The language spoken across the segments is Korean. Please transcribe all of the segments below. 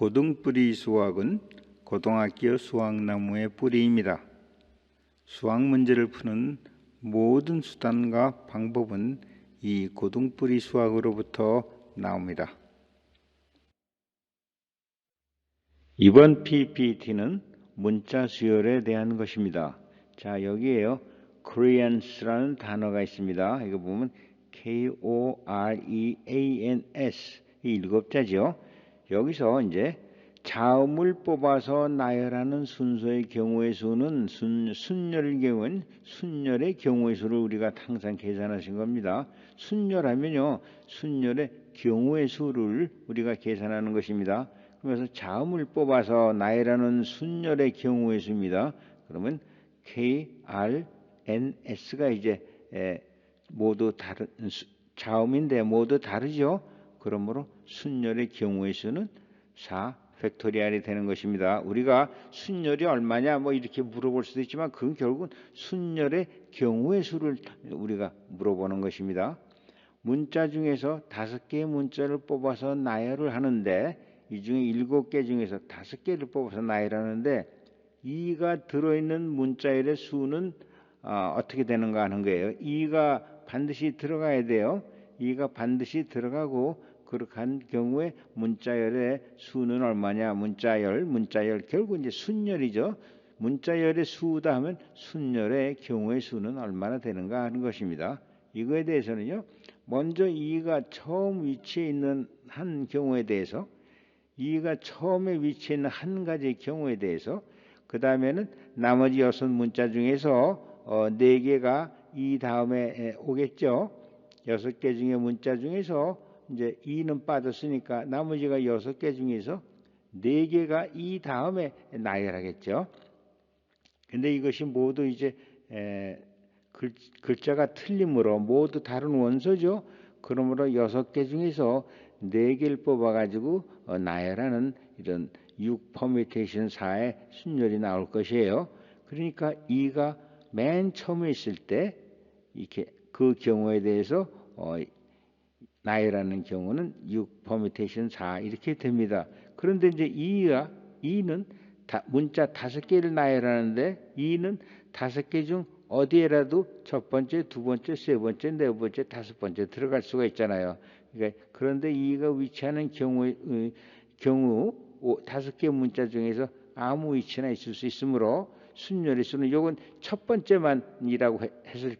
고등뿌리 수학은 고등학교 수학나무의 뿌리입니다. 수학 문제를 푸는 모든 수단과 방법은 이 고등뿌리 수학으로부터 나옵니다. 이번 PPT는 문자 수열에 대한 것입니다. 자, 여기에요. Koreans라는 단어가 있습니다. 이거 보면 Koreans 이 일곱자죠. 여기서 이제 자음을 뽑아서 나열하는 순서의 경우의 수는 순열의 경우는 순열의 경우의 수를 우리가 항상 계산하신 겁니다. 순열하면요, 순열의 경우의 수를 우리가 계산하는 것입니다. 그래서 자음을 뽑아서 나열하는 순열의 경우의 수입니다. 그러면 KRNS가 이제 모두 다른 자음인데 모두 다르죠. 그러므로 순열의 경우의 수는 4 팩토리얼이 되는 것입니다. 우리가 순열이 얼마냐 뭐 이렇게 물어볼 수도 있지만 그건 결국은 순열의 경우의 수를 우리가 물어보는 것입니다. 문자 중에서 5개의 문자를 뽑아서 나열을 하는데 이 중에 7개 중에서 5개를 뽑아서 나열하는데 이가 들어있는 문자열의 수는 어떻게 되는가 하는 거예요. 이가 반드시 들어가야 돼요. 이가 반드시 들어가고 그렇게 한 경우에 문자열의 수는 얼마냐? 문자열 결국 이제 순열이죠. 문자열의 수다 하면 순열의 경우의 수는 얼마나 되는가 하는 것입니다. 이거에 대해서는요. 먼저 이가 처음 위치해 있는 한 경우에 대해서 이가 처음에 위치해 있는 한 가지 경우에 대해서 그 다음에는 나머지 6 문자 중에서 4개가 이 다음에 오겠죠. 6개 중에 문자 중에서 이제 2는 빠졌으니까 나머지가 6개 중에서 4개가 이 다음에 나열하겠죠. 근데 이것이 모두 이제 글자가 틀림으로 모두 다른 원소죠. 그러므로 6개 중에서 4개를 뽑아가지고 나열하는 이런 6 퍼뮤테이션 4의 순열이 나올 것이에요. 그러니까 2가 맨 처음에 있을 때 이렇게 그 경우에 대해서 나열하는 경우는 6 퍼뮤테이션 4 이렇게 됩니다. 그런데 이제 2는 문자 5개를 나열하는데 2는 5개 중 어디에라도 첫 번째, 두 번째, 세 번째, 네 번째, 5번째 들어갈 수가 있잖아요. 그러니까 그런데 2가 위치하는 경우 5개 문자 중에서 아무 위치나 있을 수 있으므로 순열의 수는 이건 첫 번째만이라고 했을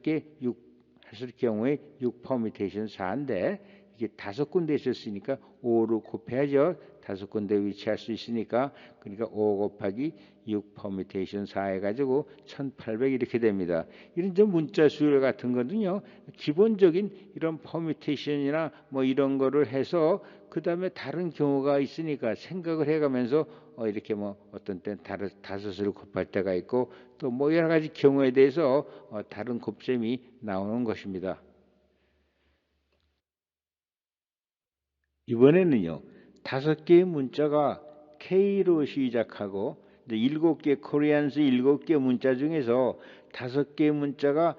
경우에 6 퍼뮤테이션 4인데 이게 5군데 있었으니까 5로 곱해야죠. 5군데 위치할 수 있으니까 그러니까 5 곱하기 6 퍼뮤테이션 4 해가지고 1800 이렇게 됩니다. 이런 좀 문자 수열 같은 거는요. 기본적인 이런 퍼뮤테이션이나 뭐 이런 거를 해서 그 다음에 다른 경우가 있으니까 생각을 해가면서 이렇게 뭐 어떤 땐 5을 곱할 때가 있고 또 뭐 여러 가지 경우에 대해서 다른 곱셈이 나오는 것입니다. 이번에는요. 5개의 문자가 K로 시작하고 7개 코리안스 7개 문자 중에서 5개의 문자가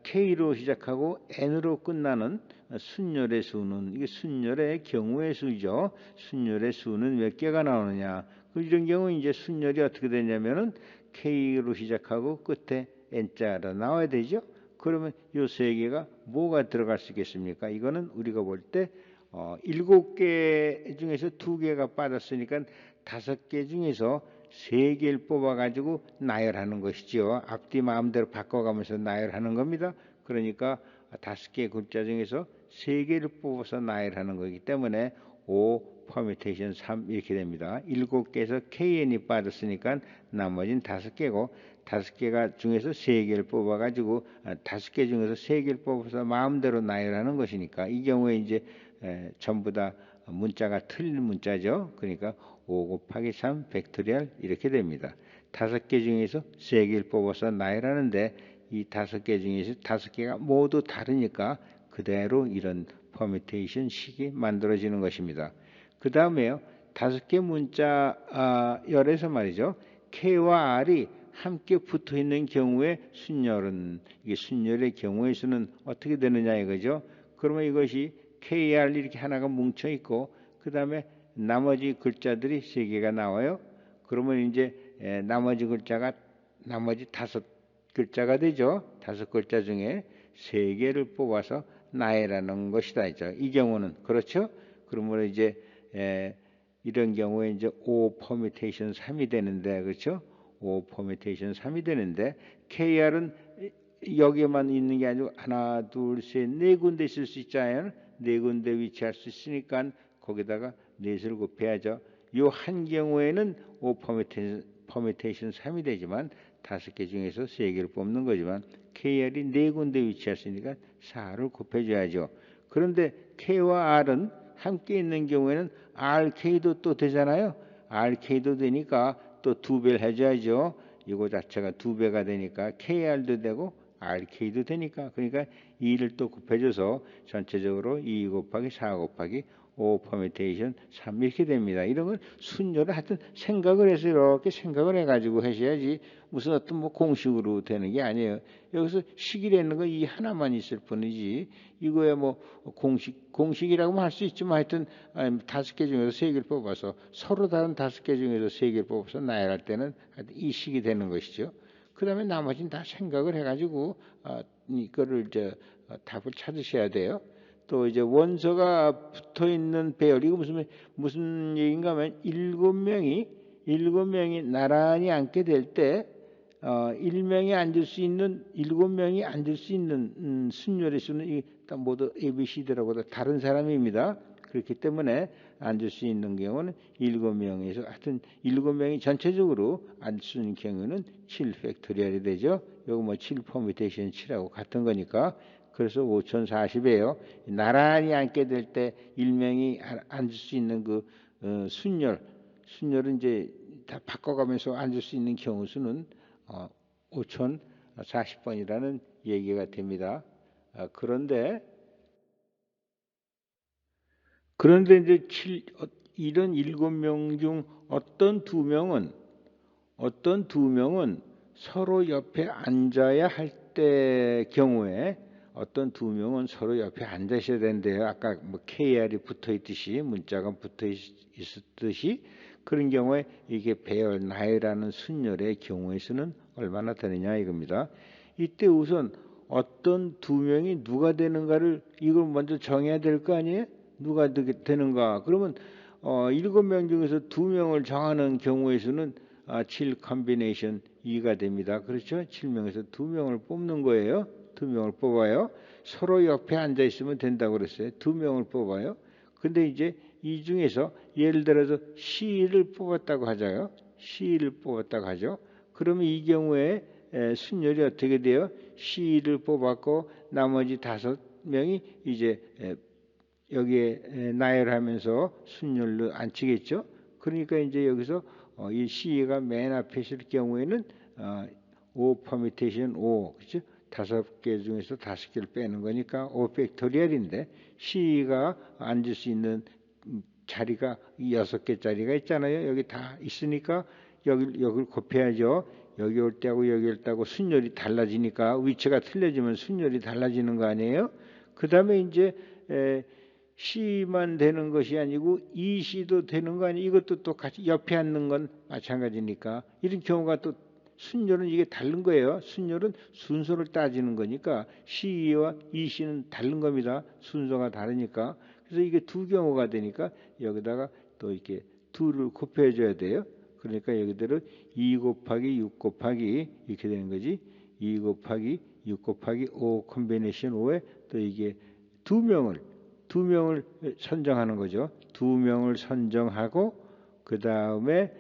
K로 시작하고 N으로 끝나는 순열의 수는 이게 순열의 경우의 수죠. 순열의 수는 몇 개가 나오느냐. 이런 경우 이제 순열이 어떻게 되냐면은 K로 시작하고 끝에 N자가 나와야 되죠. 그러면 이 3개가 뭐가 들어갈 수 있겠습니까? 이거는 우리가 볼 때 7개 중에서 2개가 빠졌으니까 5개 중에서 3개를 뽑아가지고 나열하는 것이죠. 앞뒤 마음대로 바꿔가면서 나열하는 겁니다. 그러니까 5개의 글자 중에서 3개를 뽑아서 나열하는 거기 때문에 5 퍼뮤테이션 3 이렇게 됩니다. 7개에서 KN이 빠졌으니까 나머지는 5개고 5개가 중에서 3개를 뽑아가지고 5개 중에서 3개를 뽑아서 마음대로 나열하는 것이니까 이 경우에 이제 전부 다 문자가 틀린 문자죠. 그러니까 5 곱하기 3 팩토리얼 이렇게 됩니다. 5개 중에서 3개를 뽑아서 나열하는데 이 5개 중에서 5개가 모두 다르니까 그대로 이런 퍼뮤테이션 식이 만들어지는 것입니다. 그 다음에요. 5개 문자 열에서 말이죠. K와 R이 함께 붙어 있는 경우에 순열은 이게 순열의 경우의 수는 어떻게 되느냐 이거죠. 그러면 이것이 KR 이렇게 하나가 뭉쳐 있고 그 다음에 나머지 글자들이 3개가 나와요. 그러면 이제 나머지 글자가 나머지 5글자가 되죠. 5글자 중에 3개를 뽑아서 나이라는 것이다. 이 경우는 그렇죠. 그러면 이제 이런 경우에 이제 5 퍼뮤테이션 3이 되는데, 그렇죠? 5 퍼뮤테이션 3이 되는데, KR은 여기에만 있는 게 아니고 하나, 둘, 셋, 4군데 있을 수 있잖아요. 4군데 위치할 수 있으니까 거기다가 넷을 곱해야죠. 요 한 경우에는 5 퍼뮤테이션 3이 되지만 5개 중에서 3개를 뽑는 거지만 KR이 4군데 위치할 수 있으니까 4를 곱해줘야죠. 그런데 K와 R은 함께 있는 경우에는 RK도 또 되잖아요. RK도 되니까 또 2배를 해줘야죠. 이거 자체가 2배가 되니까 KR도 되고 RK도 되니까, 그러니까 2를 또 곱해줘서 전체적으로 2 곱하기 4 곱하기 5 퍼뮤테이션 3 이렇게 됩니다. 이런 걸 순서를 하여튼 생각을 해서 이렇게 생각을 해가지고 하셔야지 무슨 어떤 뭐 공식으로 되는 게 아니에요. 여기서 식이라는 건 이 하나만 있을 뿐이지 이거야 뭐 공식이라고 할 수 있지만 하여튼 5개 중에서 3개를 뽑아서 서로 다른 5개 중에서 3개를 뽑아서 나열할 때는 하여튼 이 식이 되는 것이죠. 그 다음에 나머지는 다 생각을 해가지고 이거를 답을 찾으셔야 돼요. 또 이제 원소가 붙어 있는 배열, 이거 무슨 얘기인가 하면 7명이 나란히 앉게 될 때 1명이 앉을 수 있는 7명이 앉을 수 있는 순열의 수는 모두 ABC들하고 다른 사람입니다. 그렇기 때문에 앉을 수 있는 경우는 7명에서 하여튼 7명이 전체적으로 앉을 수 있는 경우는 7 팩토리얼이 되죠. 요거 뭐 7 퍼뮤테이션 7하고 같은 거니까. 그래서 5040이에요. 나란히 앉게 될 때 1명이 앉을 수 있는 그 순열은 이제 다 바꿔가면서 앉을 수 있는 경우 수는 5040번이라는 얘기가 됩니다. 그런데 이제 이런 7명 중 어떤 두 명은 서로 옆에 앉아야 할 때 경우에 어떤 2명은 서로 옆에 앉으셔야 된대요. 아까 뭐 KR이 붙어 있듯이 문자가 붙어 있었듯이 그런 경우에 이게 배열 나이라는 순열의 경우에서는 얼마나 되느냐 이겁니다. 이때 우선 어떤 2명이 누가 되는가를 이걸 먼저 정해야 될 거 아니에요? 누가 되는가? 그러면 7명 중에서 2명을 정하는 경우에서는 7 컴비네이션 2가 됩니다. 그렇죠? 7명에서 2명을 뽑는 거예요. 2명을 뽑아요. 서로 옆에 앉아 있으면 된다고 그랬어요. 2명을 뽑아요. 근데 이제 이 중에서 예를 들어서 C를 뽑았다고 하자요. C를 뽑았다고 하죠. 그러면 이 경우에 순열이 어떻게 돼요? C를 뽑았고 나머지 5명이 이제 여기에 나열하면서 순열로 앉히겠죠. 그러니까 이제 여기서 이 C가 맨 앞에 있을 경우에는 5 퍼뮤테이션 5, 그렇죠? 5개 중에서 5개를 빼는 거니까 5 팩토리얼인데 C가 앉을 수 있는 자리가 6개짜리가 있잖아요. 여기 다 있으니까 여기를 곱해야죠. 여기 올 때하고 여기 올 때하고 순열이 달라지니까 위치가 틀려지면 순열이 달라지는 거 아니에요? 그 다음에 이제 C만 되는 것이 아니고 EC도 되는 거 아니에요? 이것도 또 같이 옆에 앉는 건 마찬가지니까 이런 경우가 또 순열은 이게 다른 거예요. 순열은 순서를 따지는 거니까 C와 EC는 다른 겁니다. 순서가 다르니까. 그래서 이게 2경우가 되니까 여기다가 또 이렇게 2를 곱해 줘야 돼요. 그러니까 여기대로 2 곱하기 6 곱하기 이렇게 되는 거지. 2 곱하기 6 곱하기 5 콤비네이션 5에 또 이게 2명을 선정하는 거죠. 2명을 선정하고 그 다음에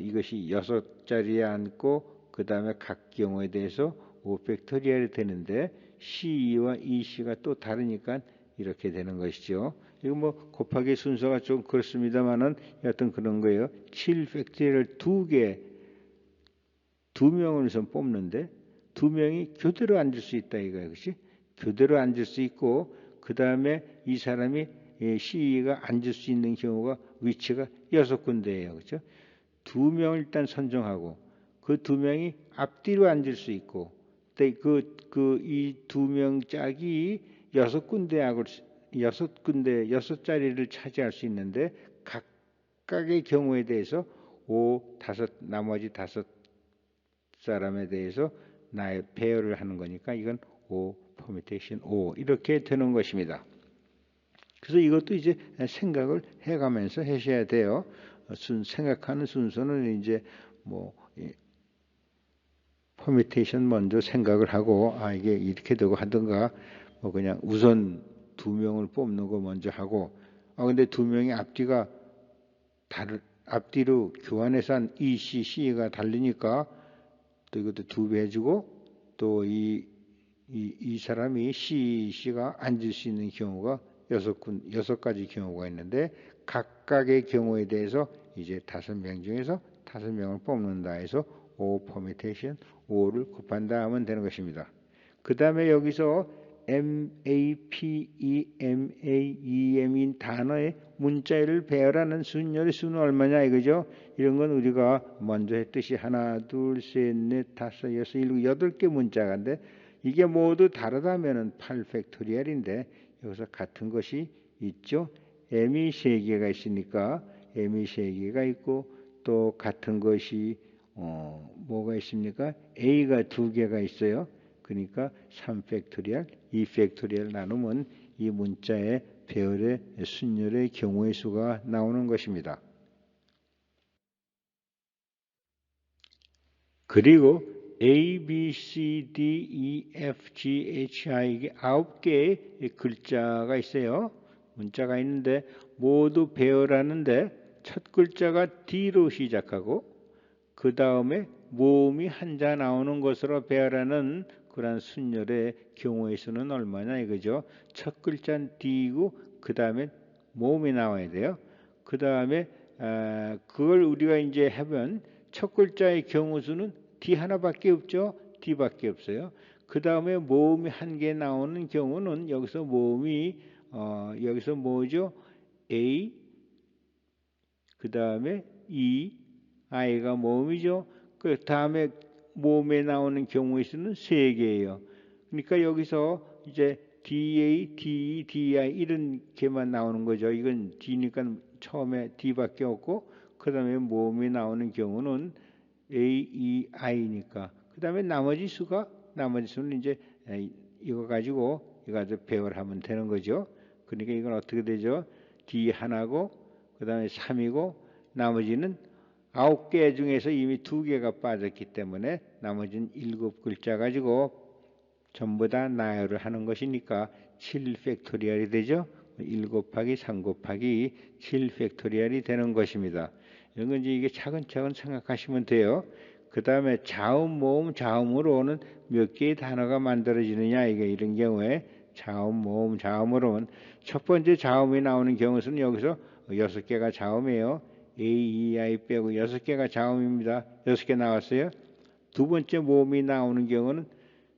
이것이 6자리에 앉고 그 다음에 각 경우에 대해서 5팩토리얼이 되는데 C와 EC가 또 다르니까 이렇게 되는 것이죠. 이거 뭐 곱하기 순서가 좀 그렇습니다만은 여하튼 그런 거예요. 7팩토리얼 2명을 우선 뽑는데 2명이 교대로 앉을 수 있다 이거예요. 그렇지? 교대로 앉을 수 있고 그 다음에 이 사람이 C가 앉을 수 있는 경우가 위치가 6군데예요. 그렇죠? 2명을 일단 선정하고 그 2명이 앞뒤로 앉을 수 있고 이 2명 짝이 6자리를 차지할 수 있는데 각 각각의 경우에 대해서 나머지 다섯 사람에 대해서 나의 배열을 하는 거니까 이건 permutation 이렇게 되는 것입니다. 그래서 이것도 이제 생각을 해가면서 하셔야 돼요. 생각하는 순서는 이제 퍼뮤테이션 먼저 생각을 하고 이게 이렇게 되고 하든가 그냥 우선 두 명을 뽑는 거 먼저 하고 근데 두 명의 앞뒤로 교환해서 한 EC, CE가 다르니까 또 이것도 두 배 해주고 또 이 사람이 CC가 앉을 수 있는 경우가 여섯 가지 경우가 있는데 각각의 경우에 대해서 이제 5명 중에서 5명을 뽑는다 해서 permutation 5를 곱한다 하면 되는 것입니다. 그 다음에 여기서 MAPEMAEM인 단어의 문자열을 배열하는 순열의 수는 얼마냐 이거죠. 이런 건 우리가 먼저 했듯이 하나, 둘, 셋, 넷, 다섯, 여섯, 일곱, 8개 문자가인데 이게 모두 다르다면은 8팩토리얼인데 여기서 같은 것이 있죠. M이 3개가 있으니까 M이 3개가 있고 또 같은 것이 뭐가 있습니까? A가 2개가 있어요. 그러니까 3팩토리얼, 2팩토리얼 나누면 이 문자의 배열의 순열의 경우의 수가 나오는 것입니다. 그리고 A, B, C, D, E, F, G, H, I 이게 9개의 글자가 있어요. 문자가 있는데 모두 배열하는데 첫 글자가 D로 시작하고 그 다음에 모음이 한자 나오는 것으로 배열하는 그런 순열의 경우의 수는 얼마냐 이거죠. 첫 글자는 D이고 그 다음에 모음이 나와야 돼요. 그 다음에 그걸 우리가 이제 하면 첫 글자의 경우 수는 D 하나밖에 없죠. D밖에 없어요. 그 다음에 모음이 한 개 나오는 경우는 여기서 모음이 여기서 뭐죠? A 그 다음에 E I가 모음이죠. 그 다음에 모음에 나오는 경우의 수는 3개예요. 그러니까 여기서 이제 DA, DE, DI 이런 개만 나오는 거죠. 이건 D니까 처음에 D밖에 없고 그 다음에 모음이 나오는 경우는 A, E, I니까 그 다음에 나머지 수는 이제 이거 가지고 배열하면 되는 거죠. 그러니까 이건 어떻게 되죠? D 하나고 그 다음에 3이고 나머지는 9개 중에서 이미 2개가 빠졌기 때문에 나머지는 7글자 가지고 전부 다 나열을 하는 것이니까 7팩토리얼이 되죠. 1 곱하기 3 곱하기 7팩토리얼이 되는 것입니다. 이런 건 이제 이게 차근차근 생각하시면 돼요. 그 다음에 자음, 모음, 자음으로는 몇 개의 단어가 만들어지느냐 이게 이런 경우에 자음, 모음, 자음으로는 첫 번째 자음이 나오는 경우는 여기서 6개가 자음이에요. A, E, I 빼고 6개가 자음입니다. 6개 나왔어요. 두 번째 모음이 나오는 경우는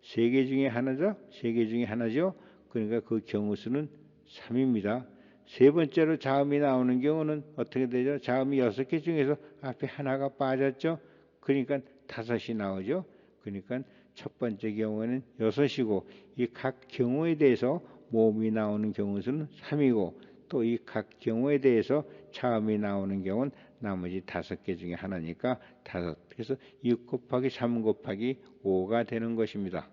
3개 중에 하나죠. 3개 중에 하나죠. 그러니까 그 경우 수는 3입니다. 세 번째로 자음이 나오는 경우는 어떻게 되죠? 자음이 6개 중에서 앞에 하나가 빠졌죠. 그러니까 5이 나오죠. 그러니까 첫 번째 경우에는 6이고 이 각 경우에 대해서 모음이 나오는 경우 수는 3이고 또 이 각 경우에 대해서 자음이 나오는 경우는 나머지 5개 중에 하나니까 5. 그래서 6 곱하기 3 곱하기 5가 되는 것입니다.